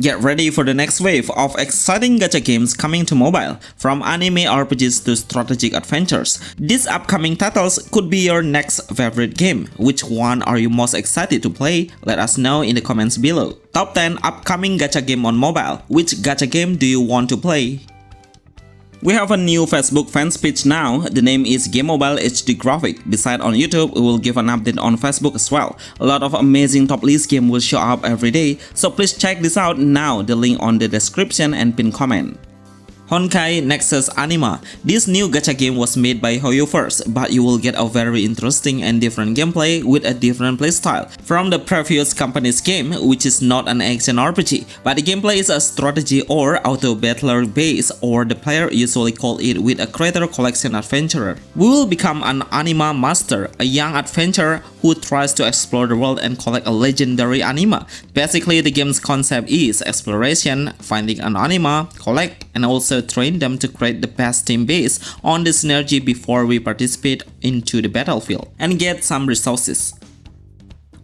Get ready for the next wave of exciting gacha games coming to mobile, from anime RPGs to strategic adventures. These upcoming titles could be your next favorite game. Which one are you most excited to play? Let us know in the comments below. Top 10 upcoming gacha game on mobile. Which gacha game do you want to play? We have a new Facebook fans page now. The name is GameMobile HDgraphic. Besides on YouTube, we will give an update on Facebook as well. A lot of amazing top list games will show up every day, so please check this out now. The link on the description and pinned comment. Honkai Nexus Anima. This new gacha game was made by Hoyo first, but you will get a very interesting and different gameplay with a different playstyle from the previous company's game, which is not an action RPG, but the gameplay is a strategy or auto-battler base, or the player usually call it with a creator collection adventurer. We will become an anima master, a young adventurer who tries to explore the world and collect a legendary anima. Basically, the game's concept is exploration, finding an anima, collect, and also train them to create the best team based on the synergy before we participate into the battlefield and get some resources.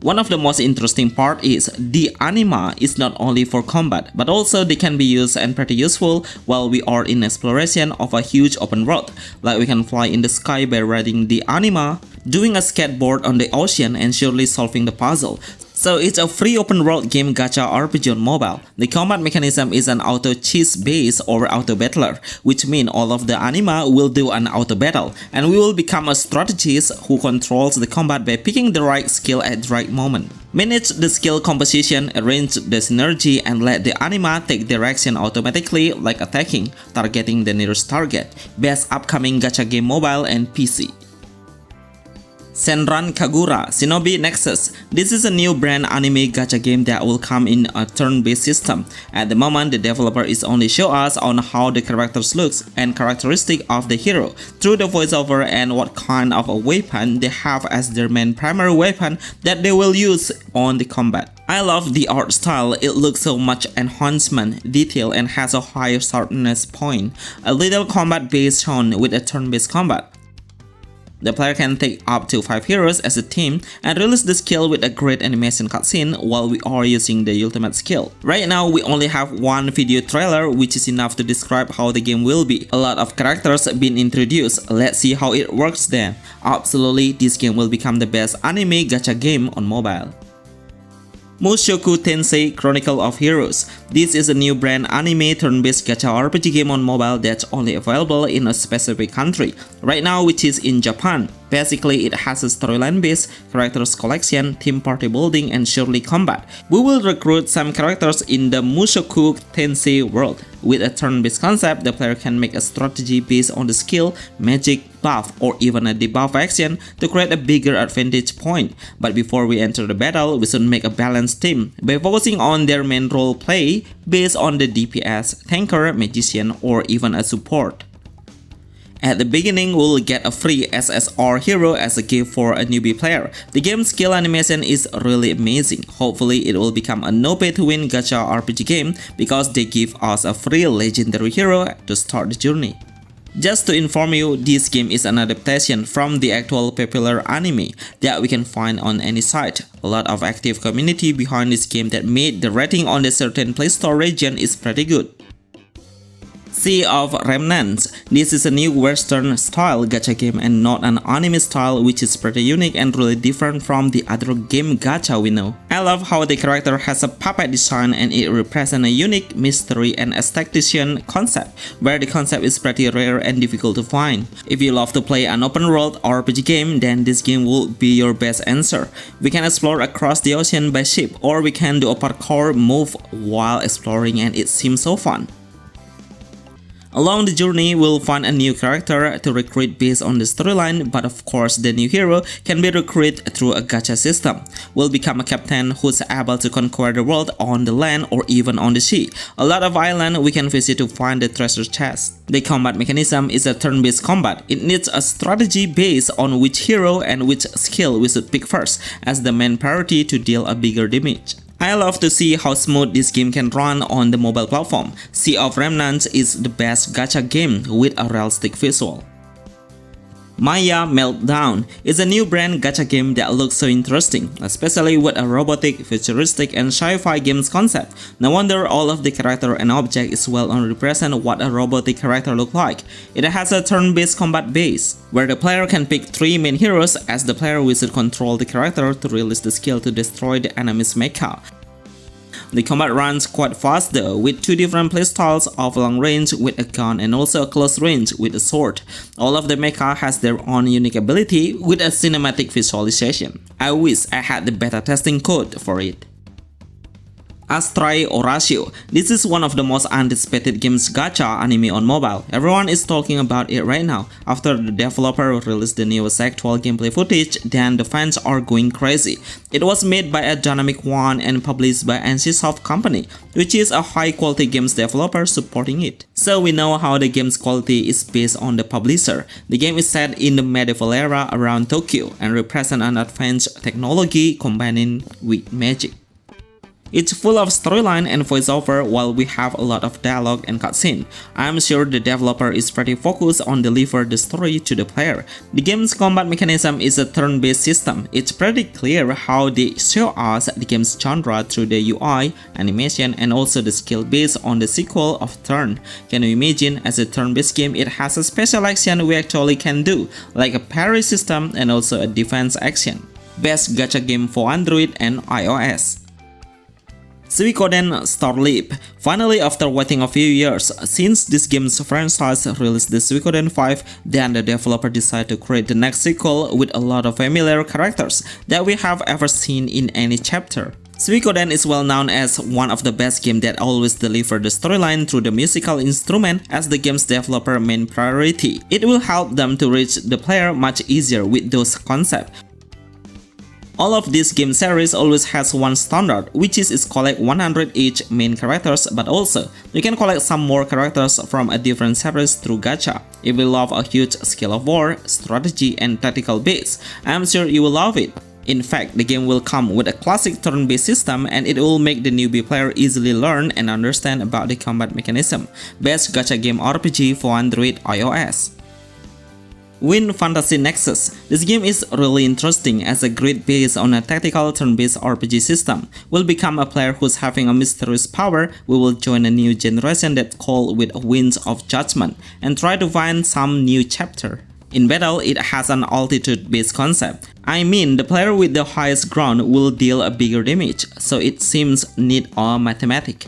One of the most interesting part is the anima is not only for combat, but also they can be used and pretty useful while we are in exploration of a huge open world. Like we can fly in the sky by riding the anima, doing a skateboard on the ocean, and surely solving the puzzle. So it's a free open world game gacha RPG on mobile. The combat mechanism is an auto chase base or auto battler, which means all of the anima will do an auto battle, and we will become a strategist who controls the combat by picking the right skill at the right moment. Manage the skill composition, arrange the synergy, and let the anima take direction automatically, like attacking, targeting the nearest target. Best upcoming gacha game mobile and PC. Senran Kagura Shinobi Nexus. This is a new brand anime gacha game that will come in a turn-based system. At the moment, the developer is only show us on how the characters looks and characteristic of the hero through the voiceover and what kind of a weapon they have as their main primary weapon that they will use on the combat. I love the art style. It looks so much enhancement, detail, and has a higher sharpness point. A little combat based shown with a turn-based combat. The player can take up to 5 heroes as a team and release the skill with a great animation cutscene while we are using the ultimate skill. Right now, we only have one video trailer, which is enough to describe how the game will be. A lot of characters have been introduced. Let's see how it works then. Absolutely, this game will become the best anime gacha game on mobile. Mushoku Tensei Chronicle of Heroes. This is a new brand anime turn-based gacha RPG game on mobile that's only available in a specific country right now, which is in Japan. Basically, it has a storyline-based characters collection, team party building, and surely combat. We will recruit some characters in the Mushoku Tensei world. With a turn-based concept, the player can make a strategy based on the skill, magic, buff, or even a debuff action to create a bigger advantage point. But before we enter the battle, we should make a balanced team by focusing on their main role play based on the DPS, tanker, magician, or even a support. At the beginning, we'll get a free SSR hero as a gift for a newbie player. The game's skill animation is really amazing. Hopefully, it will become a no-pay-to-win gacha RPG game because they give us a free legendary hero to start the journey. Just to inform you, this game is an adaptation from the actual popular anime that we can find on any site. A lot of active community behind this game that made the rating on the certain Play Store region is pretty good. Sea of Remnants. This is a new Western style gacha game and not an anime style, which is pretty unique and really different from the other game gacha we know. I love how the character has a puppet design and it represents a unique mystery and aesthetic concept, where the concept is pretty rare and difficult to find. If you love to play an open world RPG game, then this game will be your best answer. We can explore across the ocean by ship, or we can do a parkour move while exploring, and it seems so fun. Along the journey, we'll find a new character to recruit based on the storyline, but of course the new hero can be recruited through a gacha system. We'll become a captain who's able to conquer the world on the land or even on the sea. A lot of islands we can visit to find the treasure chest. The combat mechanism is a turn-based combat. It needs a strategy based on which hero and which skill we should pick first as the main priority to deal a bigger damage. I love to see how smooth this game can run on the mobile platform. Sea of Remnants is the best gacha game with a realistic visual. Maya Meltdown is a new brand gacha game that looks so interesting, especially with a robotic, futuristic, and sci-fi games concept. No wonder all of the character and object is well on represent what a robotic character look like. It has a turn-based combat base, where the player can pick 3 main heroes as the player will control the character to release the skill to destroy the enemy's mecha. The combat runs quite fast though, with 2 different playstyles of long range with a gun and also a close range with a sword. All of the mecha has their own unique ability with a cinematic visualization. I wish I had the beta testing code for it. Astray Horatio. This is one of the most anticipated games gacha anime on mobile. Everyone is talking about it right now. After the developer released the newest actual gameplay footage, then the fans are going crazy. It was made by a Dynamic One and published by NCSoft Company, which is a high-quality games developer supporting it. So we know how the game's quality is based on the publisher. The game is set in the medieval era around Tokyo and represents an advanced technology combining with magic. It's full of storyline and voiceover while we have a lot of dialogue and cutscene. I'm sure the developer is pretty focused on delivering the story to the player. The game's combat mechanism is a turn-based system. It's pretty clear how they show us the game's genre through the UI, animation, and also the skill based on the sequel of Turn. Can you imagine, as a turn-based game, it has a special action we actually can do, like a parry system and also a defense action. Best gacha game for Android and iOS. Suikoden Starleap. Finally, after waiting a few years, since this game's franchise released the Suikoden 5, then the developer decided to create the next sequel with a lot of familiar characters that we have ever seen in any chapter. Suikoden is well known as one of the best games that always deliver the storyline through the musical instrument as the game's developer main priority. It will help them to reach the player much easier with those concepts. All of this game series always has one standard, which is collect 100 each main characters, but also you can collect some more characters from a different series through gacha. If you love a huge skill of war, strategy, and tactical base, I'm sure you will love it. In fact, the game will come with a classic turn-based system and it will make the newbie player easily learn and understand about the combat mechanism. Best gacha game RPG for Android iOS. Win Fantasy Nexus. This game is really interesting as a grid based on a tactical turn-based RPG system. We'll become a player who's having a mysterious power. We will join a new generation that's called with Winds of Judgment and try to find some new chapter. In battle, it has an altitude-based concept. I mean, the player with the highest ground will deal a bigger damage, so it seems neat or mathematic.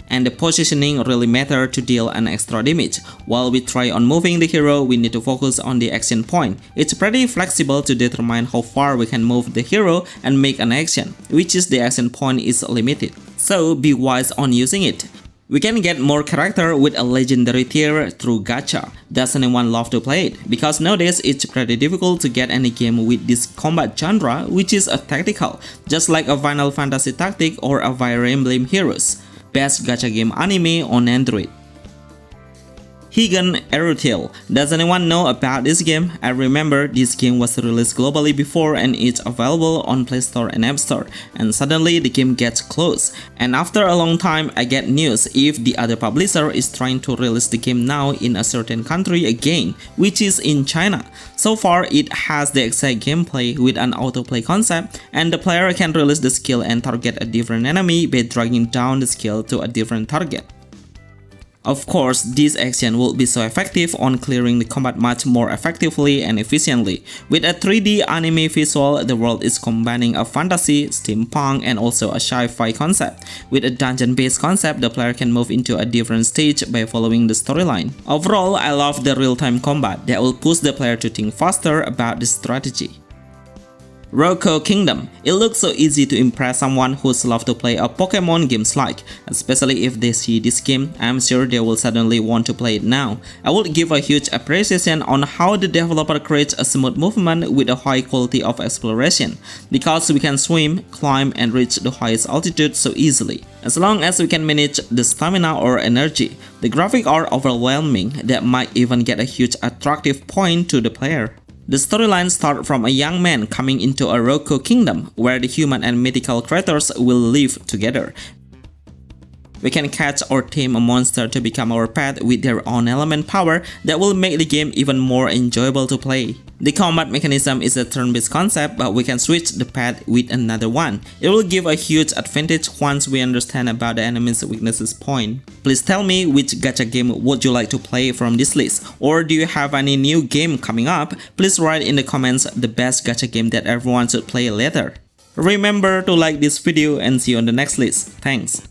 And the positioning really matter to deal an extra damage. While we try on moving the hero, we need to focus on the action point. It's pretty flexible to determine how far we can move the hero and make an action, which is the action point is limited. So be wise on using it. We can get more character with a legendary tier through gacha. Does anyone love to play it? Because nowadays it's pretty difficult to get any game with this combat genre, which is a tactical, just like a Final Fantasy Tactic or a Fire Emblem Heroes. Best gacha game anime on Android. Higan Erutale. Does anyone know about this game? I remember this game was released globally before and it's available on Play Store and App Store, and suddenly the game gets closed. And after a long time I get news if the other publisher is trying to release the game now in a certain country again, which is in China. So far it has the exact gameplay with an autoplay concept, and the player can release the skill and target a different enemy by dragging down the skill to a different target. Of course, this action will be so effective on clearing the combat much more effectively and efficiently. With a 3D anime visual, the world is combining a fantasy, steampunk, and also a sci-fi concept. With a dungeon-based concept, the player can move into a different stage by following the storyline. Overall, I love the real-time combat that will push the player to think faster about the strategy. Roku Kingdom. It looks so easy to impress someone who's love to play a Pokemon games like, especially if they see this game, I'm sure they will suddenly want to play it now. I would give a huge appreciation on how the developer creates a smooth movement with a high quality of exploration, because we can swim, climb, and reach the highest altitude so easily. As long as we can manage the stamina or energy, the graphics are overwhelming that might even get a huge attractive point to the player. The storyline starts from a young man coming into a Roku Kingdom, where the human and mythical creatures will live together. We can catch or tame a monster to become our pet with their own element power that will make the game even more enjoyable to play. The combat mechanism is a turn-based concept, but we can switch the pet with another one. It will give a huge advantage once we understand about the enemy's weaknesses point. Please tell me which gacha game would you like to play from this list, or do you have any new game coming up? Please write in the comments the best gacha game that everyone should play later. Remember to like this video and see you on the next list. Thanks.